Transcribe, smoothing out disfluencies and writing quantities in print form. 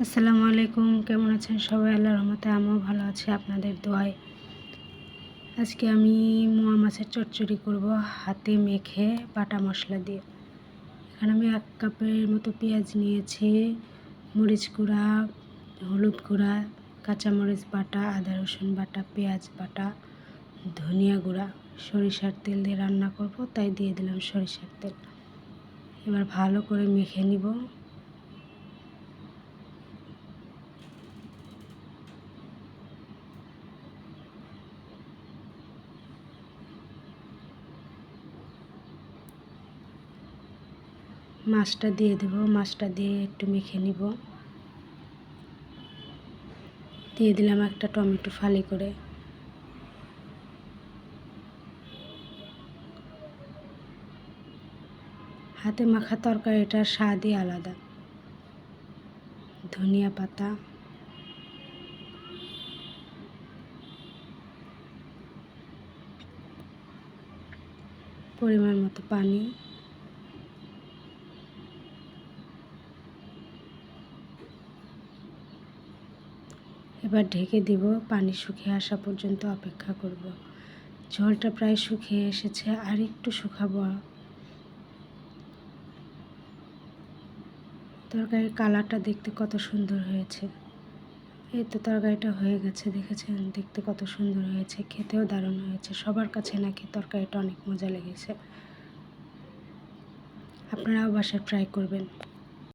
আসসালামু আলাইকুম, কেমন আছেন সবাই? আল্লাহর রহমতে আমিও ভালো আছি আপনাদের দোয়ায়। আজকে আমি মোয়া মাছের চচ্চড়ি করব হাতে মেখে বাটা মশলা দিয়ে। এখানে আমি 1 কাপের মতো পেঁয়াজ নিয়েছি, মরিচ গুঁড়া, হলুদ গুঁড়া, কাঁচামরিচ বাটা, আদা রসুন বাটা, পেঁয়াজ বাটা, ধনিয়া গুঁড়া। সরিষার তেল দিয়ে রান্না করব, তাই দিয়ে দিলাম সরিষার তেল। এবার ভালো করে মেখে নিব। মাছটা দিয়ে দেব, মাছটা দিয়ে একটু মেখে নিব। দিয়ে দিলাম একটা টমেটো ফালি করে। হাতে মাখা তরকারিটার স্বাদই আলাদা। ধনিয়া পাতা, পরিমাণ মতো পানি, এবার ঢেকে দিব। পানি শুকিয়ে আসা পর্যন্ত অপেক্ষা করব। ঝোলটা প্রায় শুকিয়ে এসেছে, আর একটু শুকাবো। তরকারির কালারটা দেখতে কত সুন্দর হয়েছে। এই তো তরকারিটা হয়ে গেছে, দেখেছেন? দেখতে কত সুন্দর হয়েছে, খেতেও দারুণ হয়েছে। সবার কাছে নাকি তরকারিটা অনেক মজা লেগেছে। আপনারাও বাসায় ট্রাই করবেন।